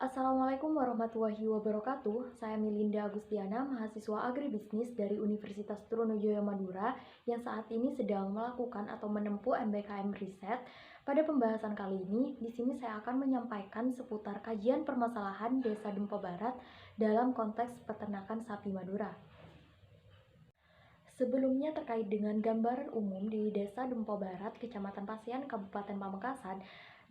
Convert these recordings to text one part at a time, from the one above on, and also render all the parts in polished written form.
Assalamualaikum warahmatullahi wabarakatuh. Saya Melinda Agustiana, mahasiswa agribisnis dari Universitas Trunojoyo Madura yang saat ini sedang melakukan atau menempuh MBKM Riset. Pada pembahasan kali ini, di sini saya akan menyampaikan seputar kajian permasalahan Desa Dempo Barat dalam konteks peternakan sapi Madura. Sebelumnya terkait dengan gambaran umum di Desa Dempo Barat, Kecamatan Pasian, Kabupaten Pamekasan,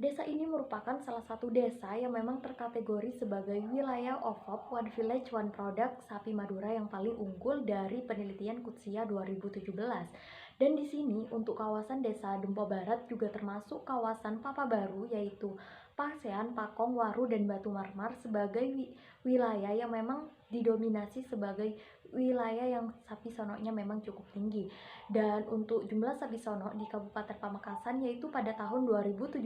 desa ini merupakan salah satu desa yang memang terkategori sebagai wilayah OVOP One Village One Product sapi Madura yang paling unggul dari penelitian Kutsia 2017. Dan di sini untuk kawasan Desa Dempo Barat juga termasuk kawasan Papa Baru yaitu Pasean, Pakong, Waru, dan Batu Marmar sebagai wilayah yang memang didominasi sebagai wilayah yang sapi sonoknya memang cukup tinggi. Dan untuk jumlah sapi sonok di Kabupaten Pamekasan yaitu pada tahun 2017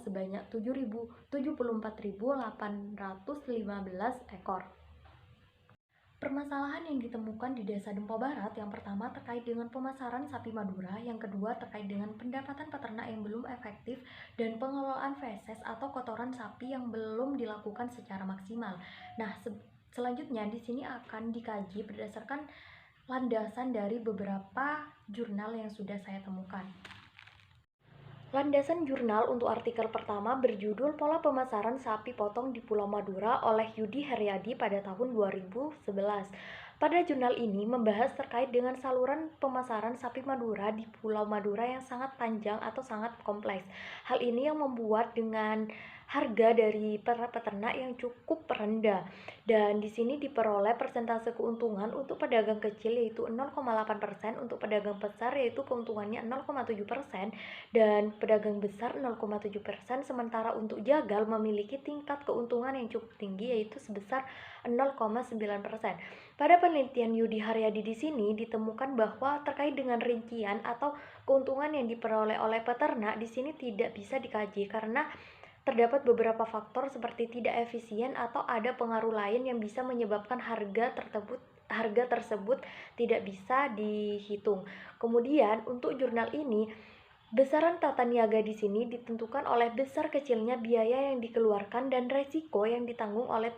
sebanyak 74.815 ekor. Permasalahan yang ditemukan di Desa Dempo Barat yang pertama terkait dengan pemasaran sapi Madura, yang kedua terkait dengan pendapatan peternak yang belum efektif dan pengelolaan feses atau kotoran sapi yang belum dilakukan secara maksimal. Nah, selanjutnya di sini akan dikaji berdasarkan landasan dari beberapa jurnal yang sudah saya temukan. Landasan jurnal untuk artikel pertama berjudul Pola Pemasaran Sapi Potong di Pulau Madura oleh Yudi Haryadi pada tahun 2011. Pada jurnal ini membahas terkait dengan saluran pemasaran sapi Madura di Pulau Madura yang sangat panjang atau sangat kompleks. Hal ini yang membuat dengan harga dari para peternak yang cukup rendah, dan di sini diperoleh persentase keuntungan untuk pedagang kecil yaitu 0,8%, untuk pedagang besar yaitu keuntungannya 0,7%, dan pedagang besar 0,7%, sementara untuk jagal memiliki tingkat keuntungan yang cukup tinggi yaitu sebesar 0,9%. Pada penelitian Yudi Haryadi di sini ditemukan bahwa terkait dengan rincian atau keuntungan yang diperoleh oleh peternak di sini tidak bisa dikaji karena terdapat beberapa faktor seperti tidak efisien atau ada pengaruh lain yang bisa menyebabkan harga tersebut tidak bisa dihitung. Kemudian untuk jurnal ini, besaran tata niaga di sini ditentukan oleh besar kecilnya biaya yang dikeluarkan dan resiko yang ditanggung oleh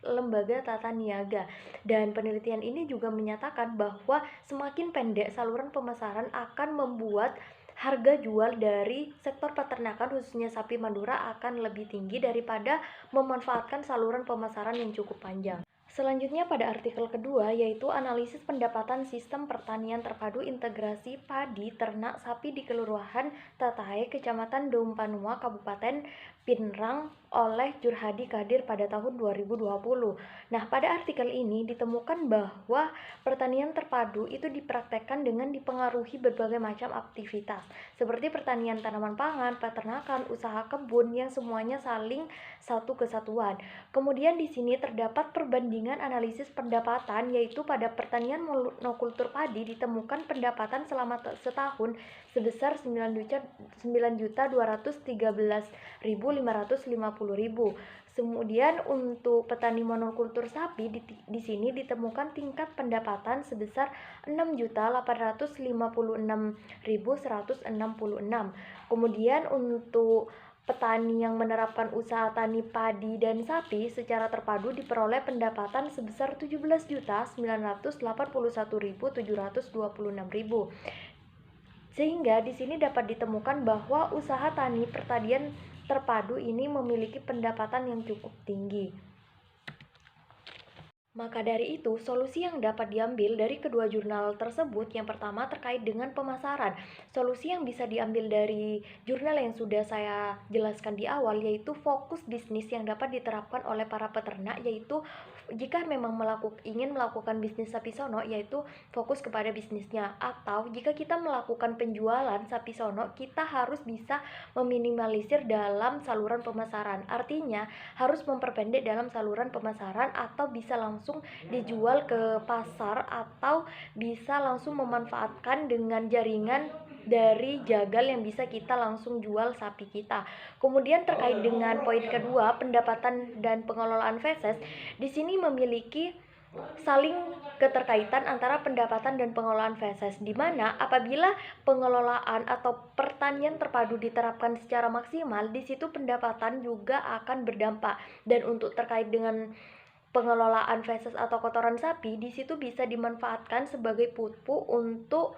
lembaga tata niaga. Dan penelitian ini juga menyatakan bahwa semakin pendek saluran pemasaran akan membuat harga jual dari sektor peternakan khususnya sapi Madura akan lebih tinggi daripada memanfaatkan saluran pemasaran yang cukup panjang. Selanjutnya pada artikel kedua yaitu analisis pendapatan sistem pertanian terpadu integrasi padi ternak sapi di Kelurahan Tatahe, Kecamatan Dompanua, Kabupaten Pinrang oleh Jurhadi Kadir pada tahun 2020. Nah, pada artikel ini ditemukan bahwa pertanian terpadu itu dipraktekkan dengan dipengaruhi berbagai macam aktivitas seperti pertanian tanaman pangan, peternakan, usaha kebun yang semuanya saling satu kesatuan. Kemudian di sini terdapat perbandingan analisis pendapatan yaitu pada pertanian monokultur padi ditemukan pendapatan selama setahun sebesar 9.213.550.000. Kemudian untuk petani monokultur sapi di sini ditemukan tingkat pendapatan sebesar 6.856.166. Kemudian untuk petani yang menerapkan usaha tani padi dan sapi secara terpadu diperoleh pendapatan sebesar 17.981.726.000. Sehingga di sini dapat ditemukan bahwa usaha tani pertanian terpadu ini memiliki pendapatan yang cukup tinggi. Maka dari itu, solusi yang dapat diambil dari kedua jurnal tersebut yang pertama terkait dengan pemasaran. Solusi yang bisa diambil dari jurnal yang sudah saya jelaskan di awal yaitu fokus bisnis yang dapat diterapkan oleh para peternak, yaitu jika memang ingin melakukan bisnis sapi sono yaitu fokus kepada bisnisnya, atau jika kita melakukan penjualan sapi sono kita harus bisa meminimalisir dalam saluran pemasaran. Artinya harus memperpendek dalam saluran pemasaran atau bisa langsung dijual ke pasar atau bisa langsung memanfaatkan dengan jaringan dari jagal yang bisa kita langsung jual sapi kita. Kemudian terkait dengan poin kedua, pendapatan dan pengelolaan feses, di sini memiliki saling keterkaitan antara pendapatan dan pengelolaan feses, di mana apabila pengelolaan atau pertanian terpadu diterapkan secara maksimal, di situ pendapatan juga akan berdampak. Dan untuk terkait dengan pengelolaan feses atau kotoran sapi, di situ bisa dimanfaatkan sebagai pupuk untuk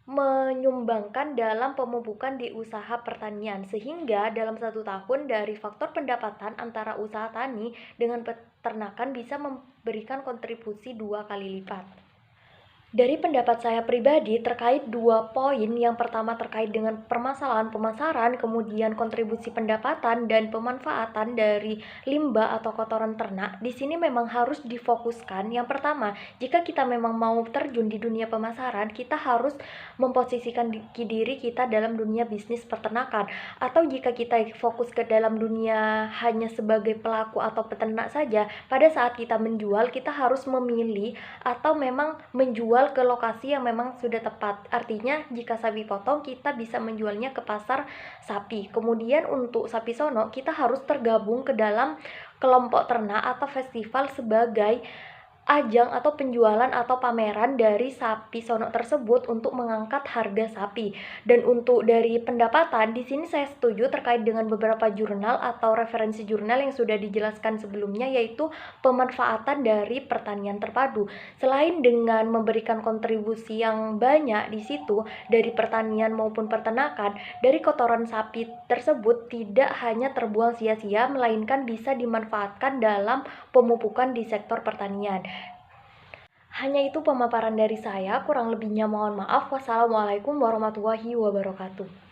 menyumbangkan dalam pemupukan di usaha pertanian, sehingga dalam 1 tahun dari faktor pendapatan antara usaha tani dengan peternakan bisa memberikan kontribusi 2 kali lipat. Dari pendapat saya pribadi terkait 2 poin, yang pertama terkait dengan permasalahan pemasaran, kemudian kontribusi pendapatan dan pemanfaatan dari limbah atau kotoran ternak. Di sini memang harus difokuskan. Yang pertama, jika kita memang mau terjun di dunia pemasaran, kita harus memposisikan diri kita dalam dunia bisnis peternakan. Atau jika kita fokus ke dalam dunia hanya sebagai pelaku atau peternak saja, pada saat kita menjual, kita harus memilih atau memang menjual ke lokasi yang memang sudah tepat. Artinya jika sapi potong, kita bisa menjualnya ke pasar sapi. Kemudian untuk sapi sono, kita harus tergabung ke dalam kelompok ternak atau festival sebagai ajang atau penjualan atau pameran dari sapi sono tersebut untuk mengangkat harga sapi. Dan untuk dari pendapatan, di sini saya setuju terkait dengan beberapa jurnal atau referensi jurnal yang sudah dijelaskan sebelumnya, yaitu pemanfaatan dari pertanian terpadu. Selain dengan memberikan kontribusi yang banyak di situ dari pertanian maupun peternakan, dari kotoran sapi tersebut tidak hanya terbuang sia-sia, melainkan bisa dimanfaatkan dalam pemupukan di sektor pertanian. Hanya itu pemaparan dari saya, kurang lebihnya mohon maaf. Wassalamualaikum warahmatullahi wabarakatuh.